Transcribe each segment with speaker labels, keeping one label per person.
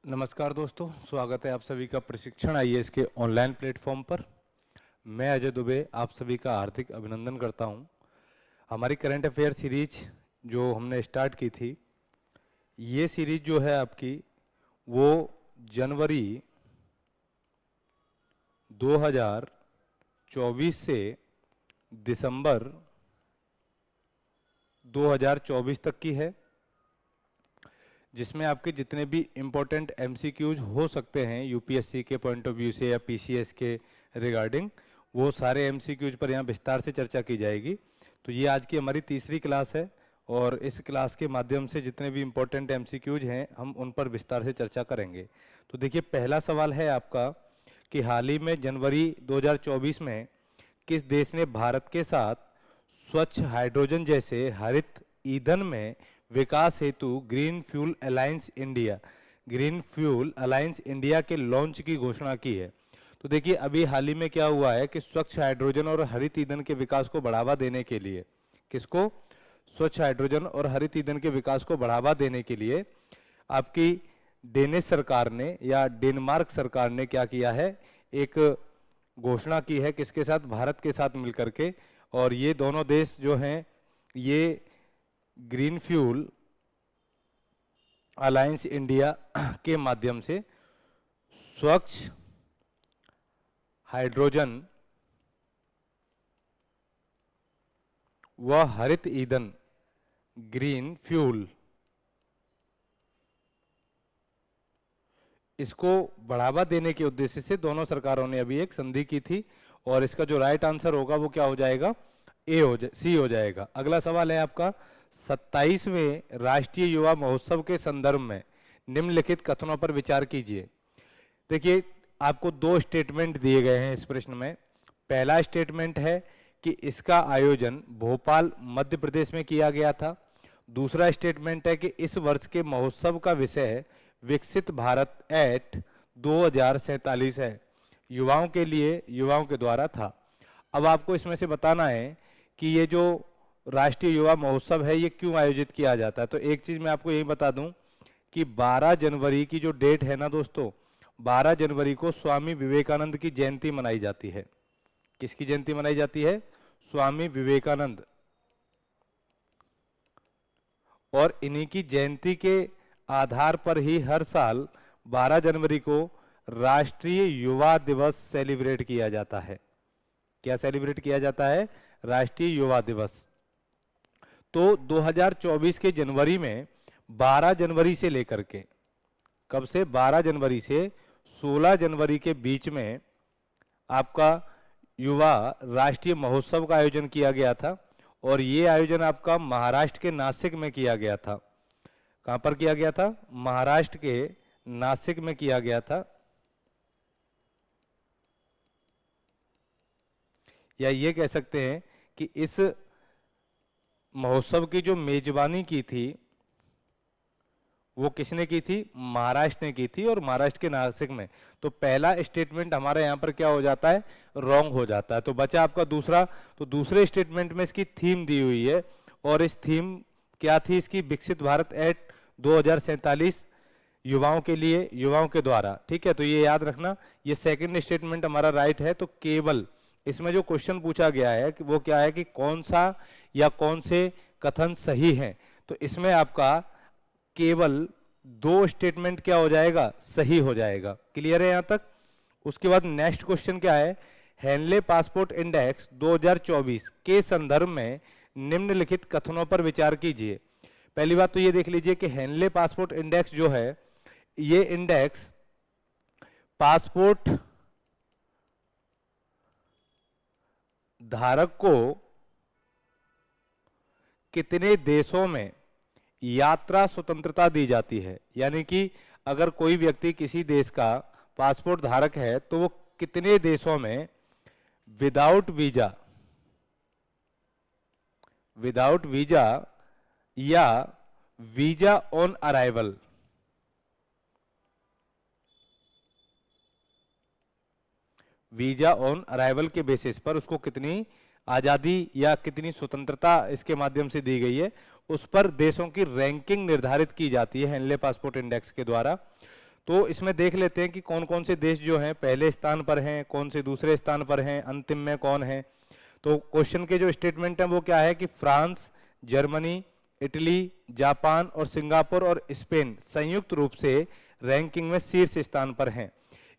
Speaker 1: नमस्कार दोस्तों, स्वागत है आप सभी का प्रशिक्षण आईएएस के ऑनलाइन प्लेटफॉर्म पर। मैं अजय दुबे आप सभी का हार्दिक अभिनंदन करता हूं। हमारी करंट अफेयर सीरीज जो हमने स्टार्ट की थी, ये सीरीज जो है आपकी वो जनवरी 2024 से दिसंबर 2024 तक की है, जिसमें आपके जितने भी इम्पोर्टेंट एमसीक्यूज हो सकते हैं यूपीएससी के पॉइंट ऑफ व्यू से या पीसीएस के रिगार्डिंग, वो सारे एमसीक्यूज पर यहाँ विस्तार से चर्चा की जाएगी। तो ये आज की हमारी तीसरी क्लास है और इस क्लास के माध्यम से जितने भी इम्पोर्टेंट एमसीक्यूज हैं हम उन पर विस्तार से चर्चा करेंगे। तो देखिए, पहला सवाल है आपका कि हाल ही में जनवरी 2024 में किस देश ने भारत के साथ स्वच्छ हाइड्रोजन जैसे हरित ईंधन में विकास हेतु ग्रीन फ्यूल अलायंस इंडिया के लॉन्च की घोषणा की है। तो देखिए, अभी हाल ही में क्या हुआ है कि स्वच्छ हाइड्रोजन और हरित ईंधन के विकास को बढ़ावा देने के लिए, किसको? स्वच्छ हाइड्रोजन और हरित ईंधन के विकास को बढ़ावा देने के लिए आपकी डेनिश सरकार ने या डेनमार्क सरकार ने क्या किया है, एक घोषणा की है। किसके साथ? भारत के साथ मिलकर के। और ये दोनों देश जो हैं ये ग्रीन फ्यूल अलायंस इंडिया के माध्यम से स्वच्छ हाइड्रोजन व हरित ईंधन ग्रीन फ्यूल, इसको बढ़ावा देने के उद्देश्य से दोनों सरकारों ने अभी एक संधि की थी। और इसका जो राइट आंसर होगा वो क्या हो जाएगा? सी हो जाएगा। अगला सवाल है आपका, 27वें राष्ट्रीय युवा महोत्सव के संदर्भ में निम्नलिखित कथनों पर विचार कीजिए। देखिए, आपको दो स्टेटमेंट दिए गए हैं इस प्रश्न में। पहला स्टेटमेंट है कि इसका आयोजन भोपाल मध्य प्रदेश में किया गया था। दूसरा स्टेटमेंट है कि इस वर्ष के महोत्सव का विषय विकसित भारत एट 2047 है, युवाओं के लिए, युवाओं के द्वारा था। अब आपको इसमें से बताना है कि ये जो राष्ट्रीय युवा महोत्सव है ये क्यों आयोजित किया जाता है। तो एक चीज मैं आपको यही बता दूं कि 12 जनवरी की जो डेट है ना दोस्तों, 12 जनवरी को स्वामी विवेकानंद की जयंती मनाई जाती है। किसकी जयंती मनाई जाती है? स्वामी विवेकानंद। और इन्हीं की जयंती के आधार पर ही हर साल 12 जनवरी को राष्ट्रीय युवा दिवस सेलिब्रेट किया जाता है। क्या सेलिब्रेट किया जाता है? राष्ट्रीय युवा दिवस। तो 2024 के जनवरी में 12 जनवरी से लेकर के, कब से? 12 जनवरी से 16 जनवरी के बीच में आपका युवा राष्ट्रीय महोत्सव का आयोजन किया गया था। और ये आयोजन आपका महाराष्ट्र के नासिक में किया गया था। कहां पर किया गया था? महाराष्ट्र के नासिक में किया गया था। या ये कह सकते हैं कि इस महोत्सव की जो मेजबानी की थी वो किसने की थी? महाराष्ट्र ने की थी, और महाराष्ट्र के नासिक में। तो पहला स्टेटमेंट हमारा यहां पर क्या हो जाता है? रॉन्ग हो जाता है। तो बचा आपका दूसरा। तो दूसरे स्टेटमेंट में इसकी थीम दी हुई है, और इस थीम क्या थी इसकी? विकसित भारत एट 2047, युवाओं के लिए, युवाओं के द्वारा। ठीक है, तो ये याद रखना, ये सेकंड स्टेटमेंट हमारा राइट है। तो केवल इसमें जो क्वेश्चन पूछा गया है कि वो क्या है कि कौन सा या कौन से कथन सही हैं, तो इसमें आपका केवल दो स्टेटमेंट क्या हो जाएगा? सही हो जाएगा। क्लियर है यहां तक? उसके बाद नेक्स्ट क्वेश्चन क्या है? हेनले पासपोर्ट इंडेक्स 2024 के संदर्भ में निम्नलिखित कथनों पर विचार कीजिए। पहली बात तो ये देख लीजिए कि हेनले पासपोर्ट इंडेक्स जो है, ये इंडेक्स पासपोर्ट धारक को कितने देशों में यात्रा स्वतंत्रता दी जाती है। यानी कि अगर कोई व्यक्ति किसी देश का पासपोर्ट धारक है तो वो कितने देशों में विदाउट वीजा या visa on arrival, visa on arrival के बेसिस पर उसको कितनी आजादी या कितनी स्वतंत्रता इसके माध्यम से दी गई है, उस पर देशों की रैंकिंग निर्धारित की जाती है हेनले पासपोर्ट इंडेक्स के द्वारा। तो इसमें देख लेते हैं कि कौन कौन से देश जो हैं पहले स्थान पर हैं, कौन से दूसरे स्थान पर हैं, अंतिम में कौन है। तो क्वेश्चन के जो स्टेटमेंट है वो क्या है कि फ्रांस, जर्मनी, इटली, जापान और सिंगापुर और स्पेन संयुक्त रूप से रैंकिंग में शीर्ष स्थान पर हैं।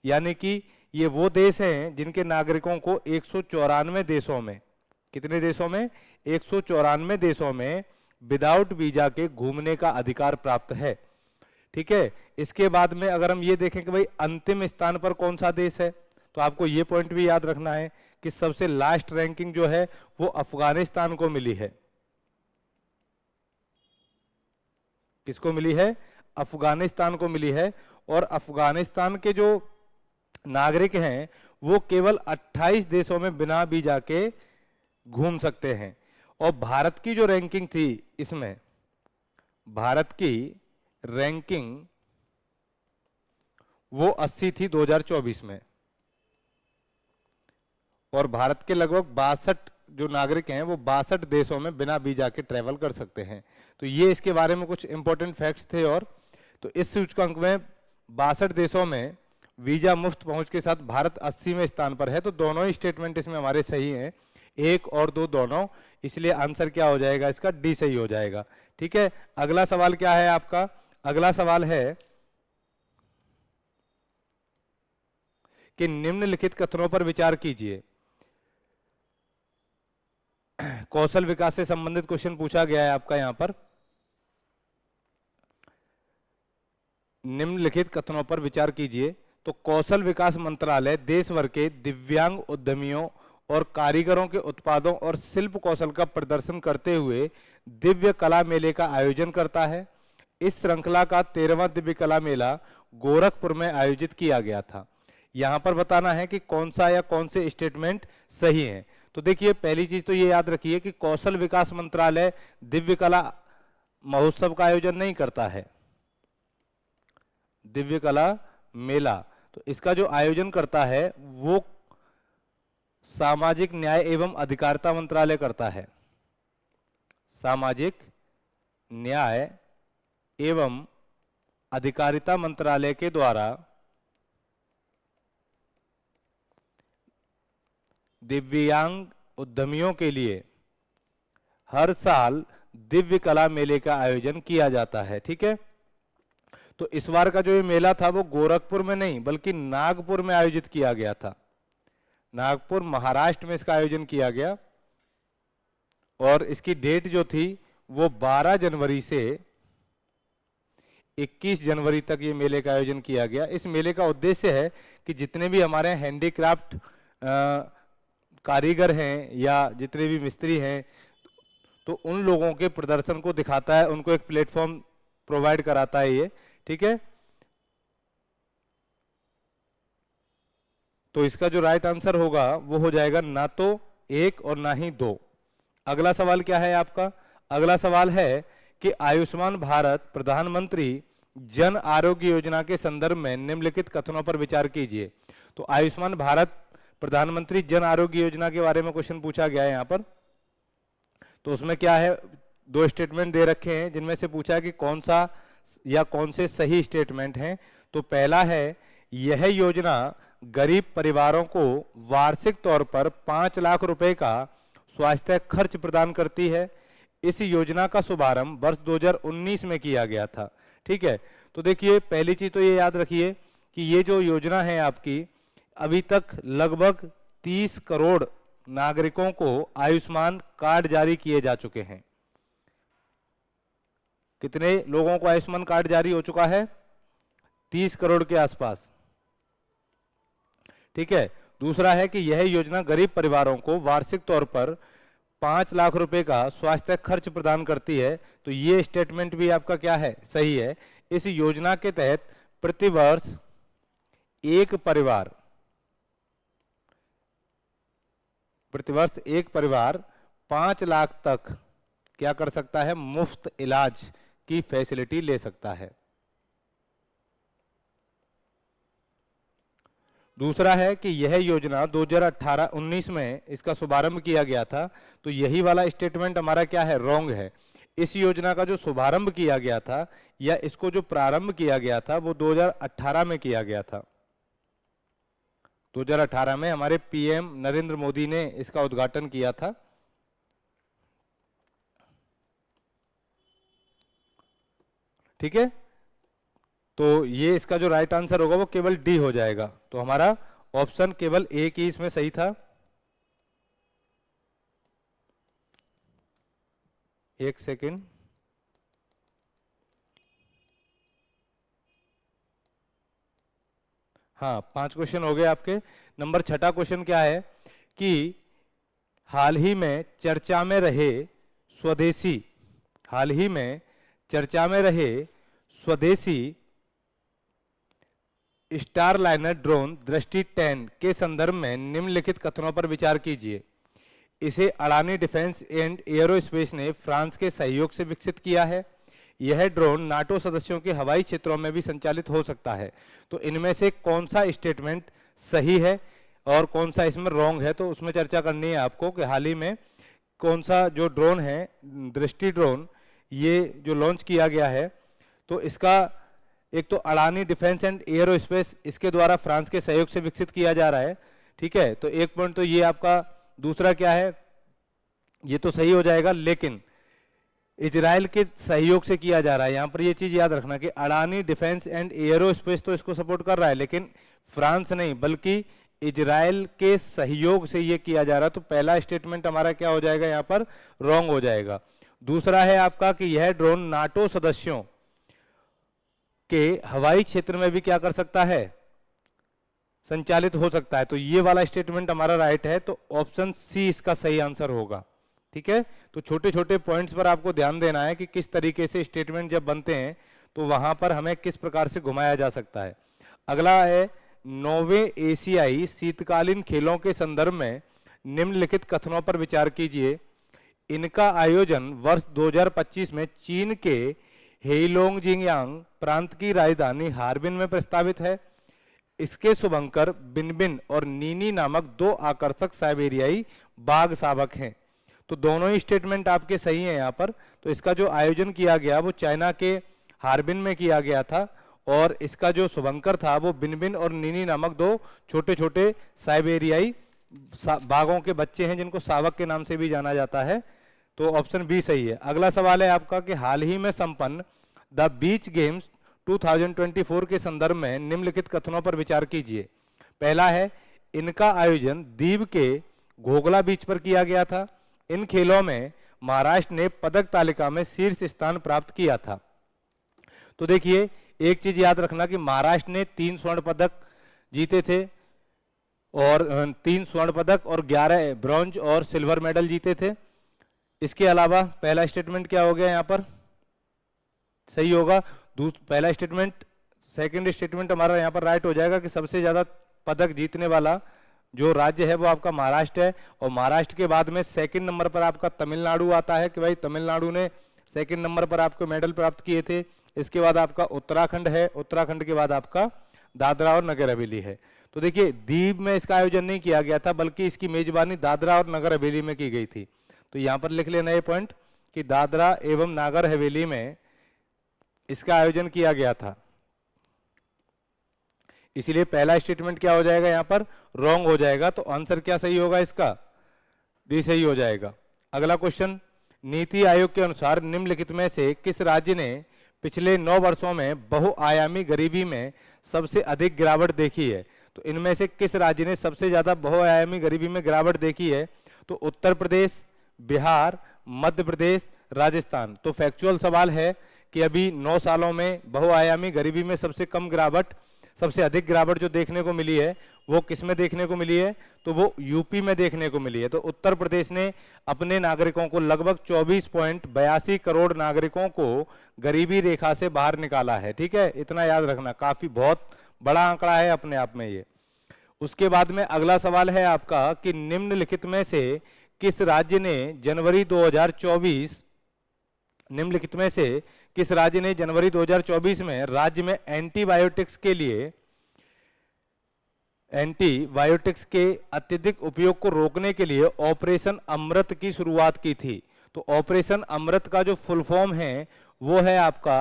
Speaker 1: यानी कि ये वो देश हैं जिनके नागरिकों को 194 देशों में, कितने देशों में, 194 देशों में विदाउट वीजा के घूमने का अधिकार प्राप्त है। ठीक है, इसके बाद में अगर हम ये देखें कि भाई अंतिम स्थान पर कौन सा देश है, तो आपको ये पॉइंट भी याद रखना है कि सबसे लास्ट रैंकिंग जो है वो अफगानिस्तान को मिली है। किसको मिली है? अफगानिस्तान को मिली है। और अफगानिस्तान के जो नागरिक हैं वो केवल 28 देशों में बिना वीजा के घूम सकते हैं। और भारत की जो रैंकिंग थी, इसमें भारत की रैंकिंग वो 80 थी 2024 में, और भारत के लगभग 62 जो नागरिक हैं वो 62 देशों में बिना वीजा के ट्रैवल कर सकते हैं। तो ये इसके बारे में कुछ इंपॉर्टेंट फैक्ट्स थे। और तो इस सूचकांक में 62 देशों में वीजा मुफ्त पहुंच के साथ भारत 80वें स्थान पर है। तो दोनों ही स्टेटमेंट इसमें हमारे सही हैं, 1 और 2 दोनों, इसलिए आंसर क्या हो जाएगा इसका? डी सही हो जाएगा। ठीक है, अगला सवाल क्या है आपका? अगला सवाल है कि निम्नलिखित कथनों पर विचार कीजिए। कौशल विकास से संबंधित क्वेश्चन पूछा गया है आपका यहां पर। निम्नलिखित कथनों पर विचार कीजिए। तो कौशल विकास मंत्रालय देश भर के दिव्यांग उद्यमियों और कारीगरों के उत्पादों और शिल्प कौशल का प्रदर्शन करते हुए दिव्य कला मेले का आयोजन करता है। इस श्रृंखला का 13वां दिव्य कला मेला गोरखपुर में आयोजित किया गया था। यहां पर बताना है कि कौन सा या कौन से स्टेटमेंट सही है। तो देखिए, पहली चीज तो ये याद रखिए कि कौशल विकास मंत्रालय दिव्य कला महोत्सव का आयोजन नहीं करता है, दिव्य कला मेला। तो इसका जो आयोजन करता है वो सामाजिक न्याय एवं अधिकारिता मंत्रालय करता है। सामाजिक न्याय एवं अधिकारिता मंत्रालय के द्वारा दिव्यांग उद्यमियों के लिए हर साल दिव्य कला मेले का आयोजन किया जाता है। ठीक है, तो इस बार का जो ये मेला था वो गोरखपुर में नहीं बल्कि नागपुर में आयोजित किया गया था। नागपुर महाराष्ट्र में इसका आयोजन किया गया, और इसकी डेट जो थी वो 12 जनवरी से 21 जनवरी तक ये मेले का आयोजन किया गया। इस मेले का उद्देश्य है कि जितने भी हमारे हैंडीक्राफ्ट कारीगर हैं या जितने भी मिस्त्री हैं, तो उन लोगों के प्रदर्शन को दिखाता है, उनको एक प्लेटफॉर्म प्रोवाइड कराता है ये। ठीक है, तो इसका जो राइट आंसर होगा वो हो जाएगा ना तो 1 और ना ही 2। अगला सवाल क्या है आपका? अगला सवाल है कि आयुष्मान भारत प्रधानमंत्री जन आरोग्य योजना के संदर्भ में निम्नलिखित कथनों पर विचार कीजिए। तो आयुष्मान भारत प्रधानमंत्री जन आरोग्य योजना के बारे में क्वेश्चन पूछा गया है यहाँ पर। तो उसमें क्या है, 2 स्टेटमेंट दे रखे हैं जिनमें से पूछा है कि कौन सा या कौन से सही स्टेटमेंट हैं। तो पहला है, यह योजना गरीब परिवारों को वार्षिक तौर पर 5 लाख रुपए का स्वास्थ्य खर्च प्रदान करती है। इस योजना का शुभारंभ वर्ष 2019 में किया गया था। ठीक है, तो देखिए, पहली चीज तो ये याद रखिए कि ये जो योजना है आपकी, अभी तक लगभग 30 करोड़ नागरिकों को आयुष्मान कार्ड जारी किए जा चुके हैं। कितने लोगों को आयुष्मान कार्ड जारी हो चुका है? 30 करोड़ के आसपास। ठीक है, दूसरा है कि यह योजना गरीब परिवारों को वार्षिक तौर पर 5 लाख रुपए का स्वास्थ्य खर्च प्रदान करती है। तो ये स्टेटमेंट भी आपका क्या है? सही है। इस योजना के तहत प्रतिवर्ष एक परिवार 5 लाख तक क्या कर सकता है? मुफ्त इलाज की फैसिलिटी ले सकता है। दूसरा है कि यह योजना 2018-19 में इसका शुभारंभ किया गया था। तो यही वाला स्टेटमेंट हमारा क्या है? रॉन्ग है। इस योजना का जो शुभारंभ किया गया था या इसको जो प्रारंभ किया गया था वो 2018 में किया गया था। 2018 में हमारे पीएम नरेंद्र मोदी ने इसका उद्घाटन किया था। ठीक है, तो ये इसका जो राइट आंसर होगा वो केवल डी हो जाएगा। तो हमारा ऑप्शन केवल एक ही इसमें सही था। एक सेकंड, हाँ 5 क्वेश्चन हो गए आपके। नंबर 6 क्वेश्चन क्या है कि हाल ही में चर्चा में रहे स्वदेशी, हाल ही में चर्चा में रहे स्वदेशी स्टारलाइनर ड्रोन दृष्टि 10 के संदर्भ में निम्नलिखित कथनों पर विचार कीजिए। इसे अडानी डिफेंस एंड एयरोस्पेस ने फ्रांस के सहयोग से विकसित किया है। यह ड्रोन नाटो सदस्यों के हवाई क्षेत्रों में भी संचालित हो सकता है। तो इनमें से कौन सा स्टेटमेंट सही है और कौन सा इसमें रॉन्ग है, तो उसमें चर्चा करनी है आपको कि हाल ही में कौन सा जो ड्रोन है दृष्टि ड्रोन ये जो लॉन्च किया गया है, तो इसका एक तो अडानी डिफेंस एंड एयरोस्पेस इसके द्वारा फ्रांस के सहयोग से विकसित किया जा रहा है। ठीक है, तो एक पॉइंट तो ये आपका। दूसरा क्या है, ये तो सही हो जाएगा, लेकिन इजराइल के सहयोग से किया जा रहा है। यहां पर ये चीज याद रखना कि अडानी डिफेंस एंड एयरोस्पेस तो इसको सपोर्ट कर रहा है, लेकिन फ्रांस नहीं बल्कि इजराइल के सहयोग से ये किया जा रहा है। तो पहला स्टेटमेंट हमारा क्या हो जाएगा, यहां पर रॉन्ग हो जाएगा। दूसरा है आपका कि यह ड्रोन नाटो सदस्यों के हवाई क्षेत्र में भी क्या कर सकता है, संचालित हो सकता है। तो ये वाला स्टेटमेंट हमारा राइट है, तो ऑप्शन सी इसका सही आंसर होगा। ठीक है, तो छोटे छोटे पॉइंट्स पर आपको ध्यान देना है कि किस तरीके से स्टेटमेंट जब बनते हैं तो वहां पर हमें किस प्रकार से घुमाया जा सकता है। अगला है 9वें एशियाई शीतकालीन खेलों के संदर्भ में निम्नलिखित कथनों पर विचार कीजिए। इनका आयोजन वर्ष 2025 में चीन के हेइलोंगजियांग प्रांत की राजधानी हार्बिन में प्रस्तावित है। इसके शुभंकर बिनबिन और नीनी नामक 2 आकर्षक साइबेरियाई बाघ शावक हैं। तो दोनों ही स्टेटमेंट आपके सही हैं यहाँ पर। तो इसका जो आयोजन किया गया वो चाइना के हार्बिन में किया गया था और इसका जो शुभंकर था वो बिनबिन और नीनी नामक 2 छोटे छोटे साइबेरियाई बाघों के बच्चे हैं जिनको शावक के नाम से भी जाना जाता है। तो ऑप्शन बी सही है। अगला सवाल है आपका कि हाल ही में संपन्न द बीच गेम्स 2024 के संदर्भ में निम्नलिखित कथनों पर विचार कीजिए। पहला है, इनका आयोजन दीव के घोगला बीच पर किया गया था। इन खेलों में महाराष्ट्र ने पदक तालिका में शीर्ष स्थान प्राप्त किया था। तो देखिए एक चीज याद रखना कि महाराष्ट्र ने 3 स्वर्ण पदक जीते थे और 3 स्वर्ण पदक और 11 ब्रॉन्ज और सिल्वर मेडल जीते थे। इसके अलावा पहला स्टेटमेंट क्या हो गया यहाँ पर, सही होगा। पहला स्टेटमेंट, सेकंड स्टेटमेंट हमारा यहाँ पर राइट हो जाएगा कि सबसे ज्यादा पदक जीतने वाला जो राज्य है वो आपका महाराष्ट्र है और महाराष्ट्र के बाद में सेकंड नंबर पर आपका तमिलनाडु आता है कि भाई तमिलनाडु ने सेकंड नंबर पर आपको मेडल प्राप्त किए थे। इसके बाद आपका उत्तराखंड है, उत्तराखंड के बाद आपका दादरा और नगर हवेली है। तो देखिए दीव में इसका आयोजन नहीं किया गया था बल्कि इसकी मेजबानी दादरा और नगर हवेली में की गई थी। तो यहां पर लिख लेना ये पॉइंट कि दादरा एवं नागर हवेली में इसका आयोजन किया गया था। इसीलिए पहला स्टेटमेंट क्या हो जाएगा, यहां पर रॉन्ग हो जाएगा। तो आंसर क्या सही होगा इसका, डी सही हो जाएगा। अगला क्वेश्चन, नीति आयोग के अनुसार निम्नलिखित में से किस राज्य ने पिछले 9 वर्षों में बहुआयामी गरीबी में सबसे अधिक गिरावट देखी है। तो इनमें से किस राज्य ने सबसे ज्यादा बहुआयामी गरीबी में गिरावट देखी है, तो उत्तर प्रदेश, बिहार, मध्य प्रदेश, राजस्थान। तो फैक्चुअल सवाल है कि अभी 9 सालों में बहुआयामी गरीबी में सबसे कम गिरावट, सबसे अधिक गिरावट जो देखने को मिली है वो किस में देखने को मिली है, तो वो यूपी में देखने को मिली है। तो उत्तर प्रदेश ने अपने नागरिकों को लगभग 24.82 करोड़ नागरिकों को गरीबी रेखा से बाहर निकाला है। ठीक है, इतना याद रखना, काफी बहुत बड़ा आंकड़ा है अपने आप में ये। उसके बाद में अगला सवाल है आपका कि निम्नलिखित में से किस राज्य ने जनवरी 2024 निम्नलिखित में से किस राज्य ने जनवरी 2024 में राज्य में एंटीबायोटिक्स के अत्यधिक उपयोग को रोकने के लिए ऑपरेशन अमृत की शुरुआत की थी। तो ऑपरेशन अमृत का जो फुल फॉर्म है वो है आपका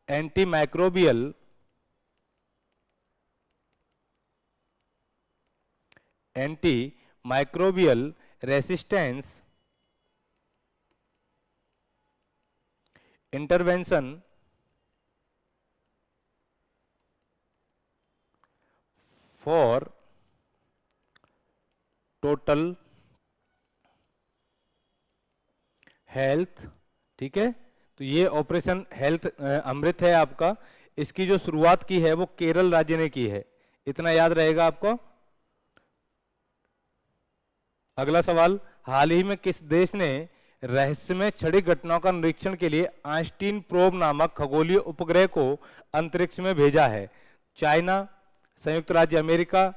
Speaker 1: anti microbial resistance intervention for total health. ठीक है, तो ये ऑपरेशन हेल्थ अमृत है आपका। इसकी जो शुरुआत की है वो केरल राज्य ने की है, इतना याद रहेगा आपको। अगला सवाल, हाल ही में किस देश ने रहस्यमय क्षणिक घटनाओं का निरीक्षण के लिए आइंस्टीन प्रोब नामक खगोलीय उपग्रह को अंतरिक्ष में भेजा है? चाइना, संयुक्त राज्य अमेरिका,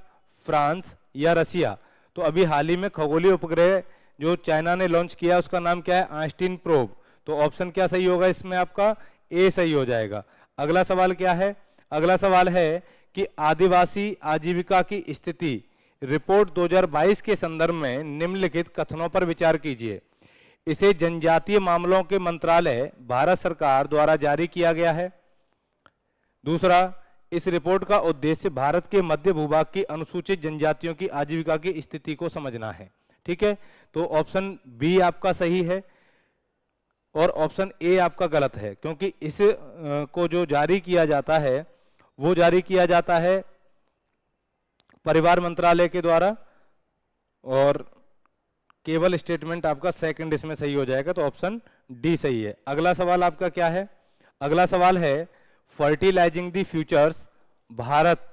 Speaker 1: फ्रांस या रसिया? तो अभी हाल ही में खगोलीय उपग्रह जो चाइना ने लॉन्च किया उसका नाम क्या है? Einstein probe. तो ऑप्शन क्या सही होगा इसमें? आपका ए सही हो जाएगा। अगला सवाल क्या है? अगला सवाल है कि आदिवासी आजीविका की स्थिति रिपोर्ट 2022 के संदर्भ में निम्नलिखित कथनों पर विचार कीजिए। इसे जनजातीय मामलों के मंत्रालय भारत सरकार द्वारा जारी किया गया है। दूसरा, इस रिपोर्ट का उद्देश्य भारत के मध्य भूभाग की अनुसूचित जनजातियों की आजीविका की स्थिति को समझना है। ठीक है, तो ऑप्शन बी आपका सही है और ऑप्शन ए आपका गलत है, क्योंकि इस को जो जारी किया जाता है वो जारी किया जाता है परिवार मंत्रालय के द्वारा, और केवल स्टेटमेंट आपका सेकंड इसमें सही हो जाएगा, तो ऑप्शन डी सही है। अगला सवाल आपका क्या है? अगला सवाल है fertilising the futures Bharat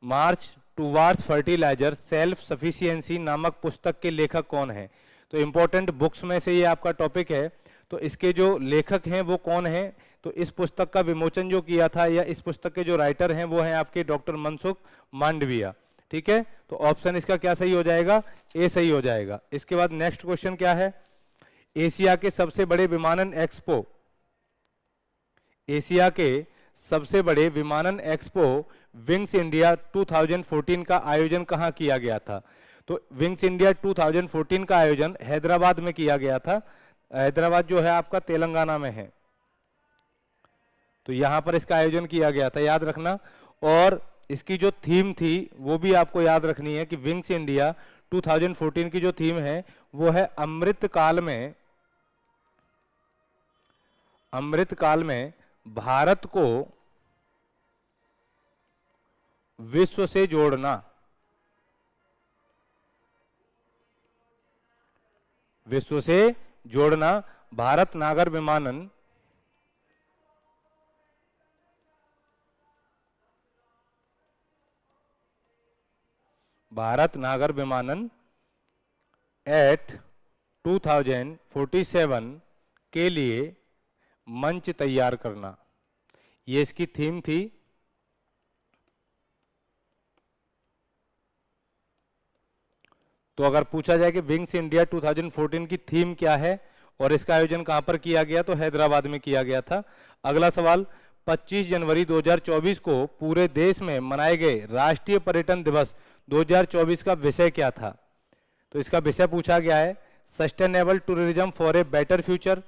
Speaker 1: march towards fertiliser self sufficiency नामक पुस्तक के लेखक कौन है? तो इंपॉर्टेंट बुक्स में से ये आपका टॉपिक है, तो इसके जो लेखक हैं वो कौन है? तो इस पुस्तक का विमोचन जो किया था या इस पुस्तक के जो राइटर हैं वो हैं आपके डॉक्टर मनसुख मांडविया। ठीक है, तो ऑप्शन इसका क्या सही हो जाएगा? ए सही हो जाएगा। इसके बाद नेक्स्ट क्वेश्चन क्या है? एशिया के सबसे बड़े विमानन एक्सपो, एशिया के सबसे बड़े विमानन एक्सपो विंग्स इंडिया 2014 का आयोजन कहां किया गया था? तो विंग्स इंडिया 2014 का आयोजन हैदराबाद में किया गया था। हैदराबाद जो है आपका तेलंगाना में है, तो यहां पर इसका आयोजन किया गया था, याद रखना। और इसकी जो थीम थी वो भी आपको याद रखनी है कि विंग्स इंडिया 2014 की जो थीम है वो है अमृत काल में भारत को विश्व से जोड़ना। विश्व से जोड़ना, भारत नागर विमानन एट 2047 के लिए मंच तैयार करना, ये इसकी थीम थी। तो अगर पूछा जाए कि विंग्स इंडिया 2014 की थीम क्या है और इसका आयोजन कहां पर किया गया, तो हैदराबाद में किया गया था। अगला सवाल, 25 जनवरी 2024 को पूरे देश में मनाए गए राष्ट्रीय पर्यटन दिवस 2024 का विषय क्या था? तो इसका विषय पूछा गया है sustainable tourism for a better future,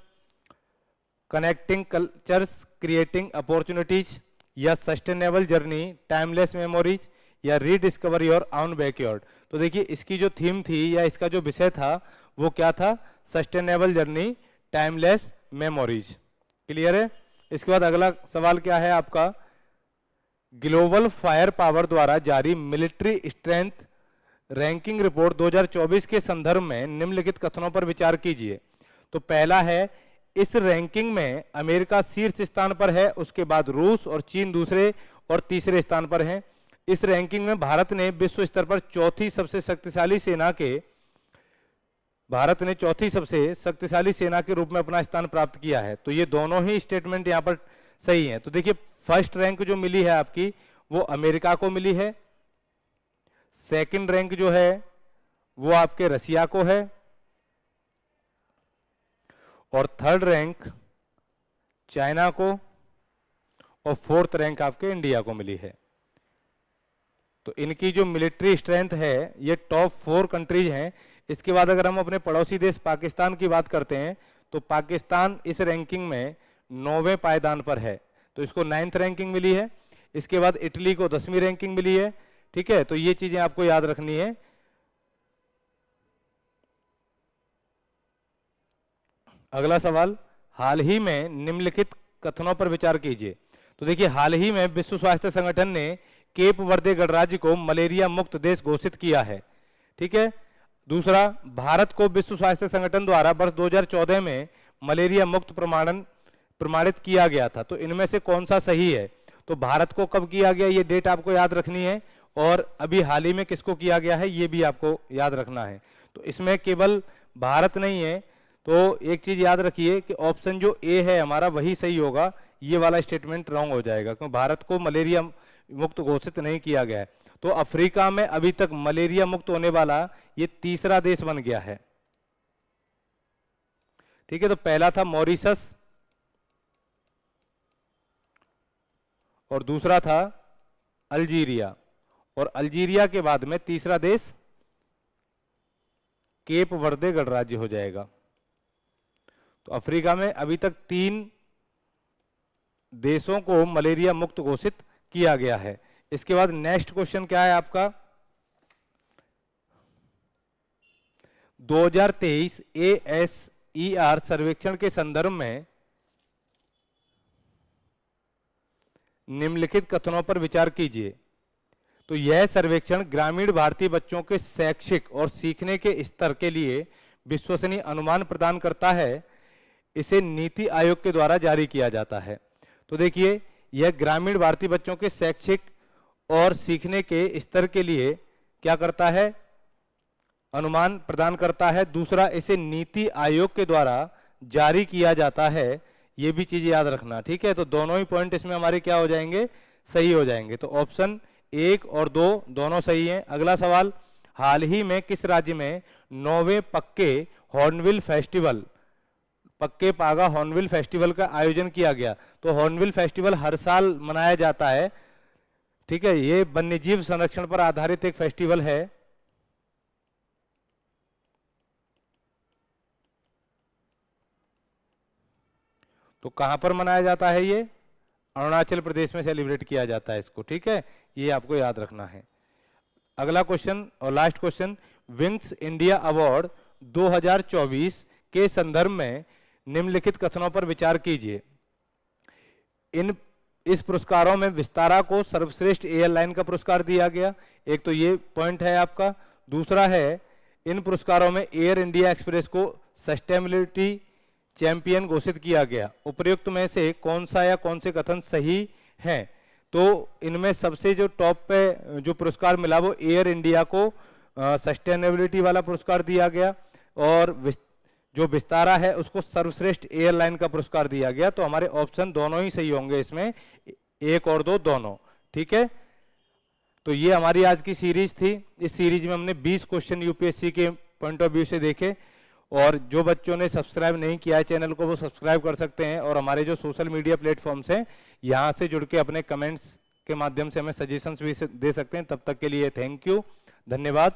Speaker 1: connecting cultures creating opportunities, या सस्टेनेबल जर्नी टाइमलेस मेमोरीज, या रीडिस्कवर योर ओन बैकयार्ड। तो देखिए इसकी जो थीम थी या इसका जो विषय था वो क्या था? Sustainable journey timeless memories. Clear है? इसके बाद अगला सवाल क्या है आपका? ग्लोबल फायर पावर द्वारा जारी मिलिट्री स्ट्रेंथ रैंकिंग रिपोर्ट 2024 के संदर्भ में निम्नलिखित कथनों पर विचार कीजिए। तो पहला है, इस रैंकिंग में अमेरिका शीर्ष स्थान पर है, उसके बाद रूस और चीन दूसरे और तीसरे स्थान पर हैं। इस रैंकिंग में भारत ने विश्व स्तर पर चौथी सबसे शक्तिशाली सेना के रूप में अपना स्थान प्राप्त किया है। तो ये दोनों ही स्टेटमेंट यहां पर सही हैं। तो देखिए फर्स्ट रैंक जो मिली है आपकी वो अमेरिका को मिली है, सेकंड रैंक जो है वो आपके रसिया को है, और थर्ड रैंक चाइना को, और फोर्थ रैंक आपके इंडिया को मिली है। तो इनकी जो मिलिट्री स्ट्रेंथ है ये टॉप 4 कंट्रीज हैं। इसके बाद अगर हम अपने पड़ोसी देश पाकिस्तान की बात करते हैं तो पाकिस्तान इस रैंकिंग में 9वें पायदान पर है, तो इसको 9th रैंकिंग मिली है। इसके बाद इटली को 10वीं रैंकिंग मिली है। ठीक है, तो ये चीजें आपको याद रखनी है। अगला सवाल, हाल ही में निम्नलिखित कथनों पर विचार कीजिए। तो देखिए, हाल ही में विश्व स्वास्थ्य संगठन ने केप वर्दे गणराज्य को मलेरिया मुक्त देश घोषित किया है। ठीक है। दूसरा, भारत को विश्व स्वास्थ्य संगठन द्वारा वर्ष 2014 में मलेरिया मुक्त प्रमाणित किया गया था। तो इनमें से कौन सा सही है? तो भारत को कब किया गया, ये डेट आपको याद रखनी है, और अभी हाल ही में किसको किया गया है ये भी आपको याद रखना है। तो इसमें केवल भारत नहीं है, तो एक चीज याद रखिए कि ऑप्शन जो ए है हमारा वही सही होगा, ये वाला स्टेटमेंट रॉन्ग हो जाएगा, क्योंकि भारत को मलेरिया मुक्त घोषित नहीं किया गया है। तो अफ्रीका में अभी तक मलेरिया मुक्त होने वाला ये तीसरा देश बन गया है। ठीक है, तो पहला था मॉरिशस और दूसरा था अल्जीरिया, और अल्जीरिया के बाद में तीसरा देश केप वर्दे गणराज्य हो जाएगा। तो अफ्रीका में अभी तक 3 देशों को मलेरिया मुक्त घोषित किया गया है। इसके बाद नेक्स्ट क्वेश्चन क्या है आपका, 2023 ASER सर्वेक्षण के संदर्भ में निम्नलिखित कथनों पर विचार कीजिए। तो यह सर्वेक्षण ग्रामीण भारतीय बच्चों के शैक्षिक और सीखने के स्तर के लिए विश्वसनीय अनुमान प्रदान करता है। इसे नीति आयोग के द्वारा जारी किया जाता है। तो देखिए, यह ग्रामीण भारतीय बच्चों के शैक्षिक और सीखने के स्तर के लिए क्या करता है, अनुमान प्रदान करता है। दूसरा, इसे नीति आयोग के द्वारा जारी किया जाता है, ये भी चीज याद रखना। ठीक है, तो दोनों ही पॉइंट इसमें हमारे क्या हो जाएंगे, सही हो जाएंगे। तो ऑप्शन 1 और 2 दोनों सही हैं। अगला सवाल, हाल ही में किस राज्य में 9वें पक्के पागा हॉर्नबिल फेस्टिवल का आयोजन किया गया? तो हॉर्नबिल फेस्टिवल हर साल मनाया जाता है। ठीक है, ये वन्यजीव संरक्षण पर आधारित एक फेस्टिवल है। तो कहां पर मनाया जाता है ये? अरुणाचल प्रदेश में सेलिब्रेट किया जाता है इसको। ठीक है, ये आपको याद रखना है। अगला क्वेश्चन और last question, wings India award 2024 के संदर्भ में निम्नलिखित कथनों पर विचार कीजिए। इस पुरस्कारों में विस्तारा को सर्वश्रेष्ठ एयरलाइन का पुरस्कार दिया गया, एक तो ये पॉइंट है आपका। दूसरा है, इन पुरस्कारों में एयर इंडिया एक्सप्रेस को सस्टेनेबिलिटी चैंपियन घोषित किया गया। उपर्युक्त में से कौन सा या कौन से कथन सही हैं? तो इनमें सबसे जो टॉप पे जो पुरस्कार मिला वो एयर इंडिया को सस्टेनेबिलिटी वाला पुरस्कार दिया गया, और जो विस्तारा है उसको सर्वश्रेष्ठ एयरलाइन का पुरस्कार दिया गया। तो हमारे ऑप्शन दोनों ही सही होंगे इसमें, 1 और 2 दोनों। ठीक है, तो ये हमारी आज की सीरीज थी। इस सीरीज में हमने 20 क्वेश्चन यूपीएससी के पॉइंट ऑफ व्यू से देखे, और जो बच्चों ने सब्सक्राइब नहीं किया है चैनल को वो सब्सक्राइब कर सकते हैं, और हमारे जो सोशल मीडिया प्लेटफॉर्म्स हैं यहाँ से जुड़ के अपने कमेंट्स के माध्यम से हमें सजेशंस भी दे सकते हैं। तब तक के लिए थैंक यू, धन्यवाद।